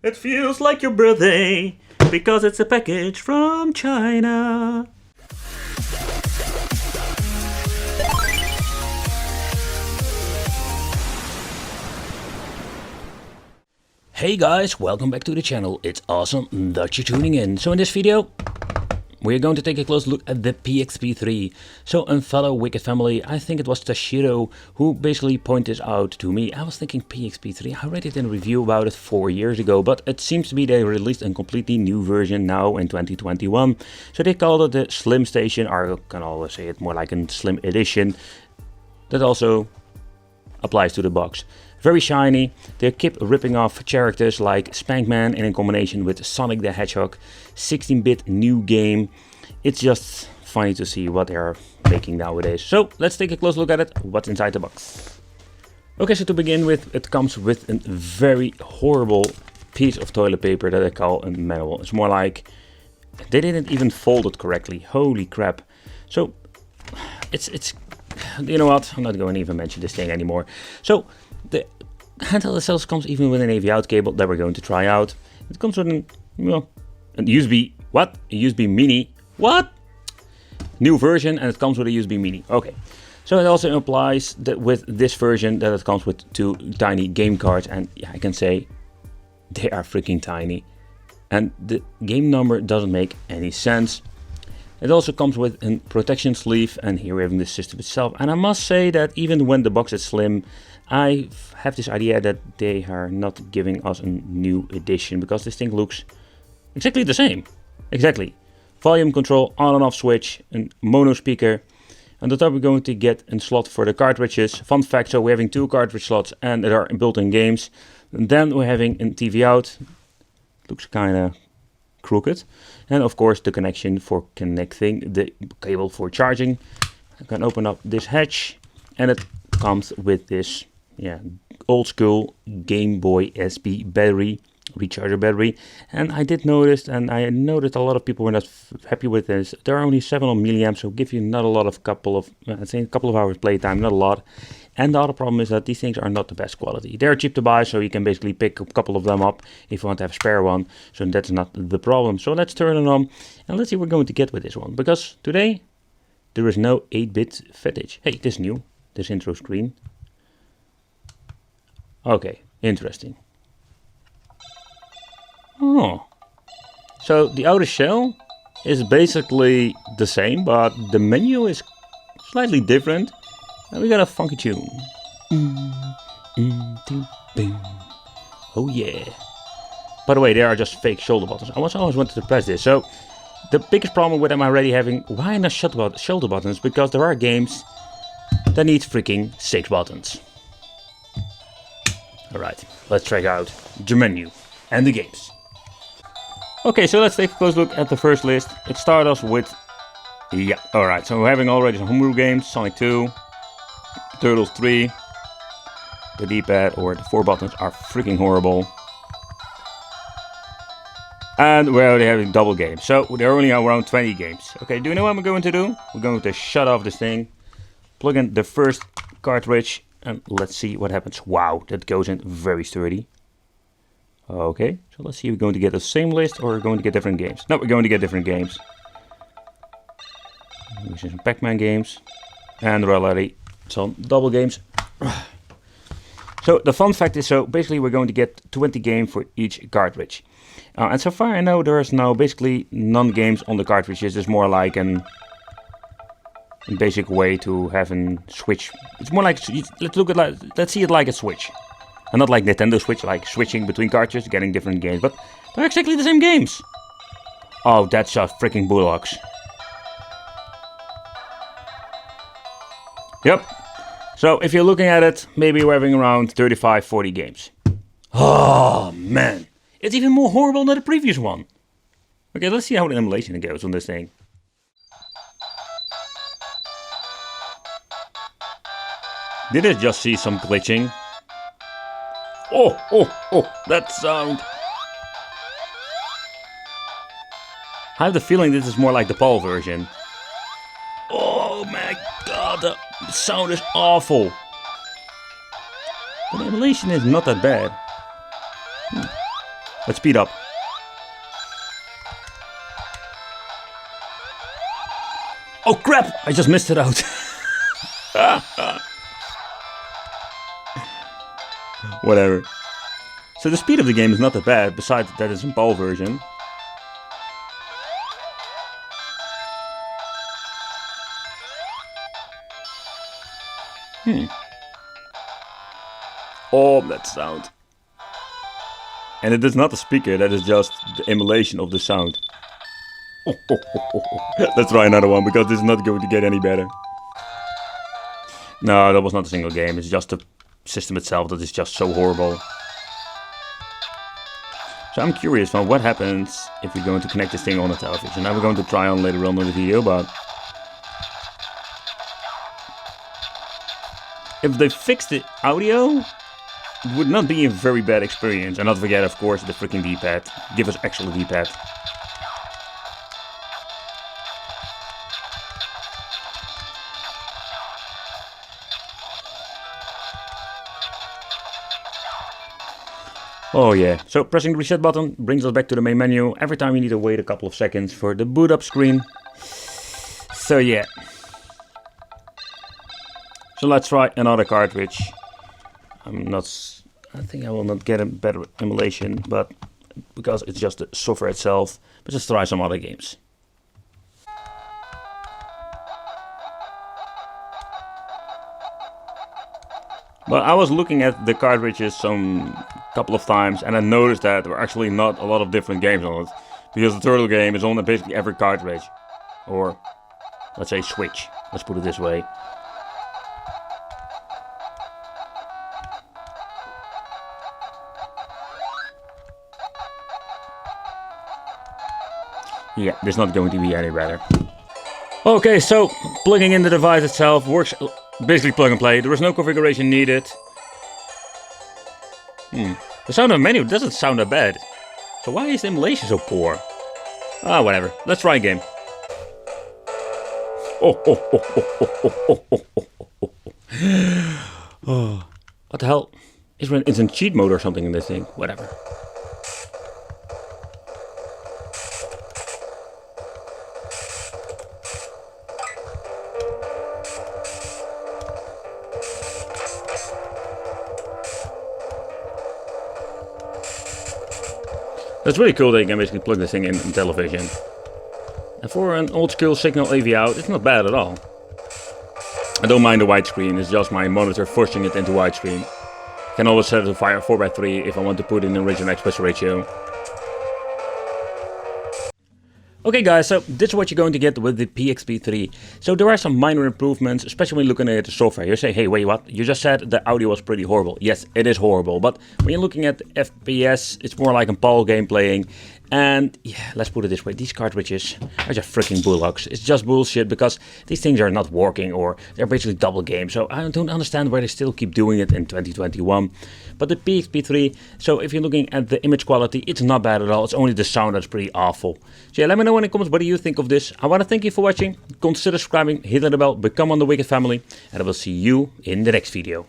It feels like your birthday, because it's a package from China. Hey guys, welcome back to the channel. It's awesome that you're tuning in. So in this video, we're going to take a close look at the PXP3. So a fellow Wicked family, I think it was Tashiro, who basically pointed this out to me. I was thinking PXP3, I read it in a review about it 4 years ago, but it seems to be they released a completely new version now in 2021. So they called it the Slim Station, or I can always say it more like a Slim Edition. That also applies to the box. Very shiny, they keep ripping off characters like Spankman in combination with Sonic the Hedgehog, 16-bit new game. It's just funny to see what they are making nowadays. So let's take a close look at it, what's inside the box. Okay, so to begin with, it comes with a very horrible piece of toilet paper that I call a manual. It's more like they didn't even fold it correctly, holy crap. So it's you know what, I'm not going to even mention this thing anymore. So the handheld itself comes even with an AV out cable that we're going to try out. It comes with a USB, what? A USB mini, what? New version, and it comes with a USB mini, okay. So it also implies that with this version that it comes with 2 tiny game cards, and yeah, I can say they are freaking tiny. And the game number doesn't make any sense. It also comes with a protection sleeve, and here we're having the system itself. And I must say that even when the box is slim, I have this idea that they are not giving us a new edition, because this thing looks exactly the same. Exactly. Volume control, on and off switch, a mono speaker. On the top we're going to get a slot for the cartridges. Fun fact, so we're having 2 cartridge slots and there are built-in games. And then we're having a TV out. Looks kind of crooked, and of course the connection for connecting the cable for charging. I can open up this hatch, and it comes with this old school Game Boy SP battery, recharger battery. And I did notice, and I noticed a lot of people were not happy with this. There are only 700 milliamps, so give you not a lot of I'd say a couple of hours playtime, not a lot. And the other problem is that these things are not the best quality. They're cheap to buy, so you can basically pick a couple of them up if you want to have a spare one. So that's not the problem. So let's turn it on and let's see what we're going to get with this one. Because today there is no 8-bit footage. Hey, this is new, this intro screen. Okay, interesting. Oh, so the outer shell is basically the same, but the menu is slightly different. And we got a funky tune. Oh yeah. By the way, they are just fake shoulder buttons. I always wanted to press this. So the biggest problem with them already having, why not shoulder buttons? Because there are games that need freaking 6 buttons. Alright, let's check out the menu and the games. Okay, so let's take a close look at the first list. It starts us with, alright, so we're having already some homebrew games, Sonic 2, Turtles 3, the D-pad or the 4 buttons are freaking horrible. And we're already having double games, so there are only around 20 games. Okay, do you know what I'm going to do? We're going to shut off this thing, plug in the first cartridge, and let's see what happens. Wow, that goes in very sturdy. Okay, so let's see if we're going to get the same list or we're going to get different games. No, we're going to get different games. We see some Pac-Man games, and already some double games. So the fun fact is, so basically we're going to get 20 games for each cartridge. And so far I know there is now basically none games on the cartridges. It's more like a basic way to have a switch. It's more like, let's see it like a switch. And not like Nintendo Switch, like switching between cartridges, getting different games. But they're exactly the same games. Oh, that's just freaking bullocks. Yep. So if you're looking at it, maybe we're having around 35-40 games. Oh man, it's even more horrible than the previous one. Okay, let's see how the emulation goes on this thing. Did I just see some glitching? Oh, that sound. I have the feeling this is more like the PAL version. Oh my god, the sound is awful. But the emulation is not that bad. Let's speed up. Oh crap! I just missed it out. Whatever. So the speed of the game is not that bad, besides that it's in PAL version. Oh, that sound. And it is not the speaker, that is just the emulation of the sound. Let's try another one, because this is not going to get any better. No, that was not a single game, it's just the system itself that is just so horrible. So I'm curious on what happens if we're going to connect this thing on the television. Now we're going to try on later on in the video, but if they fix the audio, it would not be a very bad experience. And not forget, of course, the freaking D-pad. Give us actual D-pad. Oh yeah, so pressing the reset button brings us back to the main menu. Every time you need to wait a couple of seconds for the boot up screen. So yeah. So let's try another cartridge. I think I will not get a better emulation, but because it's just the software itself. But just try some other games. But I was looking at the cartridges some couple of times, and I noticed that there were actually not a lot of different games on it, because the Turtle game is on basically every cartridge, or let's say Switch. Let's put it this way. Yeah, this is not going to be any better. Okay, so plugging in the device itself works basically plug and play. There is no configuration needed. The sound of the menu doesn't sound that bad. So why is the emulation so poor? Ah, whatever. Let's try a game. Oh, what the hell? Is there an instant cheat mode or something in this thing? Whatever. That's really cool that you can basically plug this thing in television. And for an old school signal AV out, it's not bad at all. I don't mind the widescreen, it's just my monitor forcing it into widescreen. I can always set it to 4:3 if I want to put in the original aspect ratio. Okay guys, so this is what you're going to get with the PXP3. So there are some minor improvements, especially when looking at the software. You say, hey, wait, what? You just said the audio was pretty horrible. Yes, it is horrible, but when you're looking at the FPS, it's more like a PAL game playing. And yeah, let's put it this way, these cartridges are just freaking bullocks. It's just bullshit because these things are not working, or they're basically double games. So I don't understand why they still keep doing it in 2021. But the PXP3, so if you're looking at the image quality, it's not bad at all. It's only the sound that's pretty awful. So yeah, let me know in the comments what do you think of this. I want to thank you for watching. Consider subscribing, hit the bell, become on the Wicked family, and I will see you in the next video.